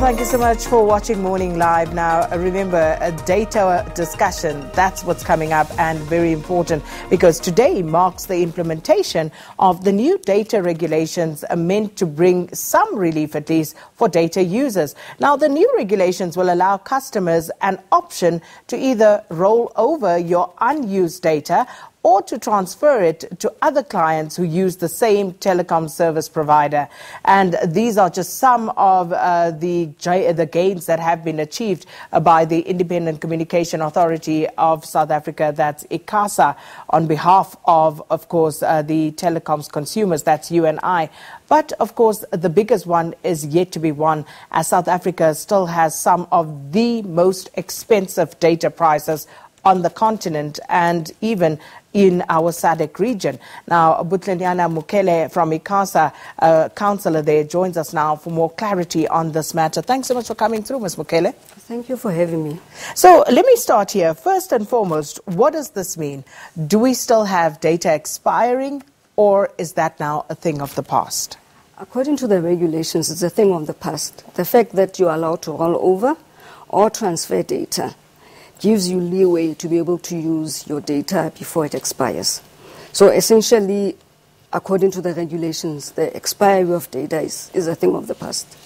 Thank you so much for watching Morning Live. Now, remember, a data discussion, that's what's coming up, and very important because today marks the implementation of the new data regulations meant to bring some relief, at least, for data users. Now, the new regulations will allow customers an option to either roll over your unused data or to transfer it to other clients who use the same telecom service provider. And these are just some of the gains that have been achieved by the Independent Communication Authority of South Africa, that's ICASA, on behalf of course, the telecoms consumers, that's you and I. But, of course, the biggest one is yet to be won, as South Africa still has some of the most expensive data prices on the continent and even in our SADC region. Now, Botlenyana Mokhele from ICASA, Councillor there, joins us now for more clarity on this matter. Thanks so much for coming through, Ms. Mokhele. Thank you for having me. So let me start here. First and foremost, what does this mean? Do we still have data expiring, or is that now a thing of the past? According to the regulations, it's a thing of the past. The fact that you're allowed to roll over or transfer data gives you leeway to be able to use your data before it expires. So essentially, according to the regulations, the expiry of data is a thing of the past.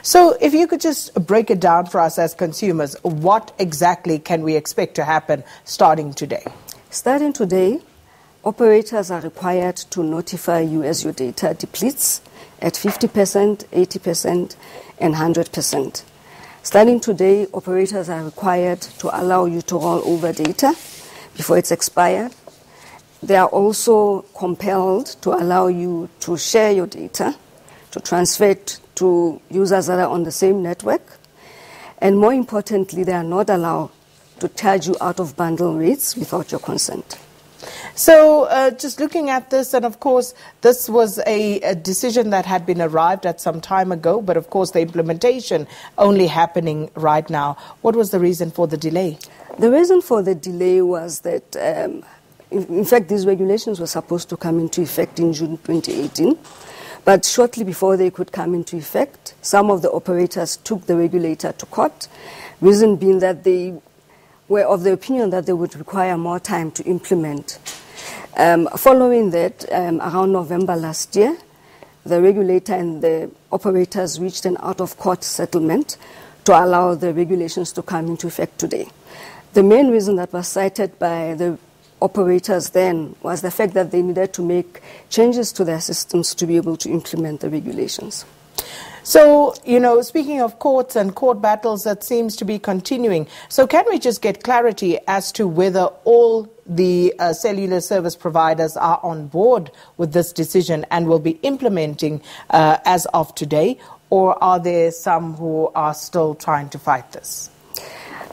So if you could just break it down for us as consumers, what exactly can we expect to happen starting today? Starting today, operators are required to notify you as your data depletes at 50%, 80%, and 100%. Starting today, operators are required to allow you to roll over data before it's expired. They are also compelled to allow you to share your data, to transfer it to users that are on the same network. And more importantly, they are not allowed to charge you out of bundle rates without your consent. So just looking at this, and of course, this was a decision that had been arrived at some time ago, but of course the implementation only happening right now. What was the reason for the delay? The reason for the delay was that, in fact, these regulations were supposed to come into effect in June 2018. But shortly before they could come into effect, some of the operators took the regulator to court, reason being that they were of the opinion that they would require more time to implement. Following that, around November last year, the regulator and the operators reached an out-of-court settlement to allow the regulations to come into effect today. The main reason that was cited by the operators then was the fact that they needed to make changes to their systems to be able to implement the regulations. So, you know, speaking of courts and court battles, that seems to be continuing. So can we just get clarity as to whether all the cellular service providers are on board with this decision and will be implementing as of today, or are there some who are still trying to fight this?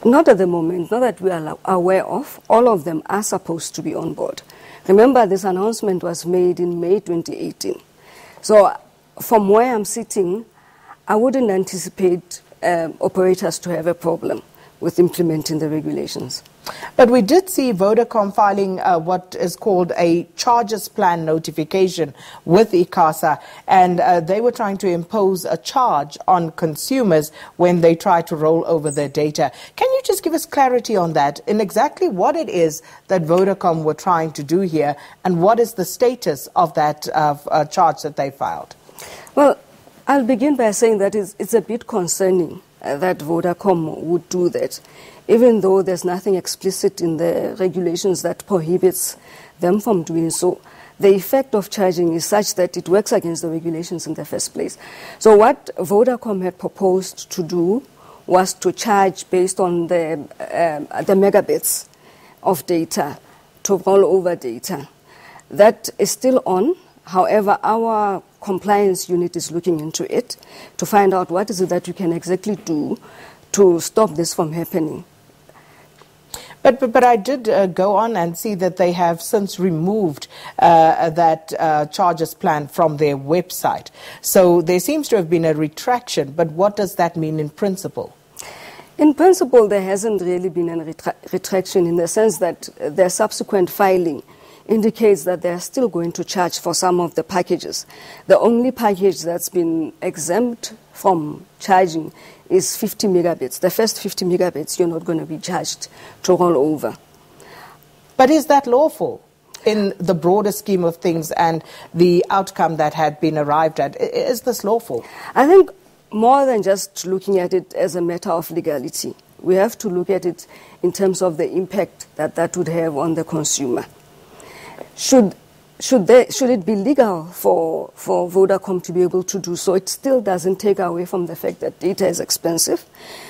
Not at the moment, not that we are aware of. All of them are supposed to be on board. Remember, this announcement was made in May 2018. So from where I'm sitting, I wouldn't anticipate operators to have a problem with implementing the regulations. But we did see Vodacom filing what is called a charges plan notification with ICASA, and they were trying to impose a charge on consumers when they try to roll over their data. Can you just give us clarity on that, in exactly what it is that Vodacom were trying to do here, and what is the status of that charge that they filed? Well, I'll begin by saying that it's a bit concerning that Vodacom would do that, even though there's nothing explicit in the regulations that prohibits them from doing so. The effect of charging is such that it works against the regulations in the first place. So what Vodacom had proposed to do was to charge based on the megabits of data, to roll over data. That is still on. However, our compliance unit is looking into it to find out what is it that you can exactly do to stop this from happening. But I did go on and see that they have since removed that charges plan from their website. So there seems to have been a retraction, but what does that mean in principle? In principle, there hasn't really been a retraction in the sense that their subsequent filing indicates that they're still going to charge for some of the packages. The only package that's been exempt from charging is 50 megabits. The first 50 megabits you're not going to be charged to roll over. But is that lawful in the broader scheme of things and the outcome that had been arrived at? Is this lawful? I think more than just looking at it as a matter of legality, we have to look at it in terms of the impact that that would have on the consumer. Should it be legal for Vodacom to be able to do so? It still doesn't take away from the fact that data is expensive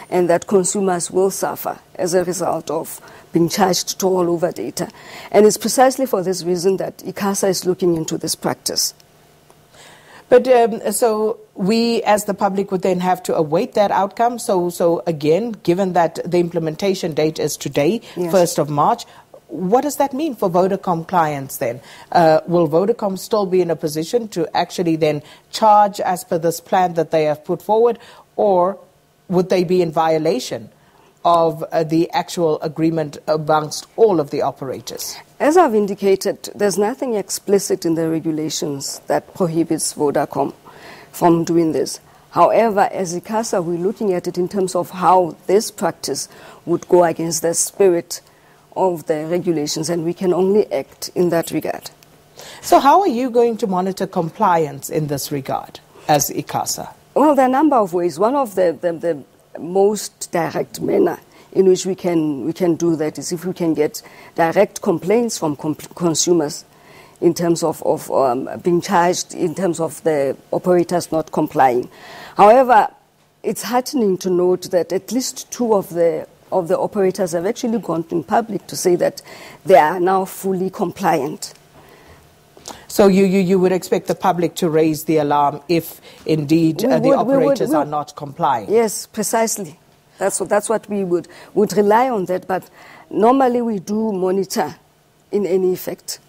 and that consumers will suffer as a result of being charged to all over data. And it's precisely for this reason that ICASA is looking into this practice. But so we as the public would then have to await that outcome. So again, given that the implementation date is today, yes. 1st of March, what does that mean for Vodacom clients then? Will Vodacom still be in a position to actually then charge as per this plan that they have put forward, or would they be in violation of the actual agreement amongst all of the operators? As I've indicated, there's nothing explicit in the regulations that prohibits Vodacom from doing this. However, as ICASA, we're looking at it in terms of how this practice would go against the spirit of the regulations, and we can only act in that regard. So how are you going to monitor compliance in this regard as ICASA? Well, there are a number of ways. One of the most direct manner in which we can do that is if we can get direct complaints from consumers in terms of being charged, in terms of the operators not complying. However, it's heartening to note that at least two of the operators have actually gone in public to say that they are now fully compliant. So you would expect the public to raise the alarm if indeed the operators are not complying? Yes, precisely. That's what we would rely on that, but normally we do monitor in any effect.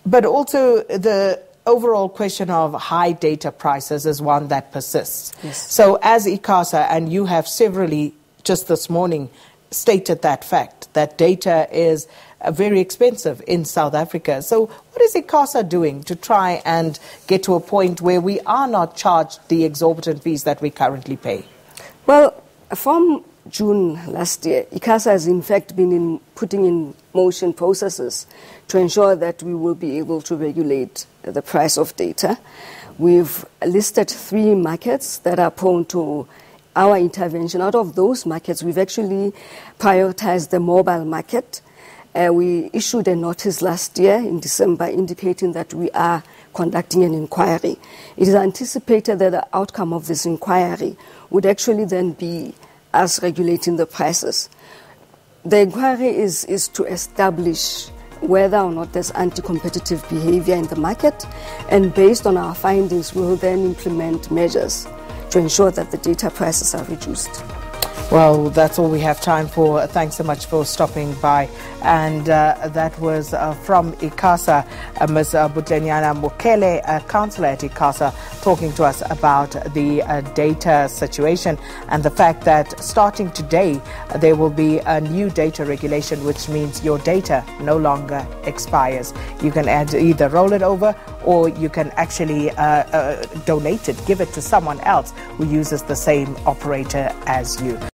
But also the overall question of high data prices is one that persists. Yes. So as ICASA, and you have severally just this morning stated that fact, that data is very expensive in South Africa. So what is ICASA doing to try and get to a point where we are not charged the exorbitant fees that we currently pay? Well, from June last year, ICASA has in fact been putting in motion processes to ensure that we will be able to regulate the price of data. We've listed 3 markets that are prone to our intervention. Out of those markets, we've actually prioritized the mobile market. We issued a notice last year in December indicating that we are conducting an inquiry. It is anticipated that the outcome of this inquiry would actually then be us regulating the prices. The inquiry is to establish whether or not there's anti-competitive behavior in the market, and based on our findings, we will then implement measures to ensure that the data prices are reduced. Well, that's all we have time for. Thanks so much for stopping by. And that was from ICASA, Ms. Botlenyana Mokhele, Councillor at ICASA, talking to us about the data situation and the fact that starting today, there will be a new data regulation, which means your data no longer expires. You can either roll it over or you can actually donate it, give it to someone else who uses the same operator as you.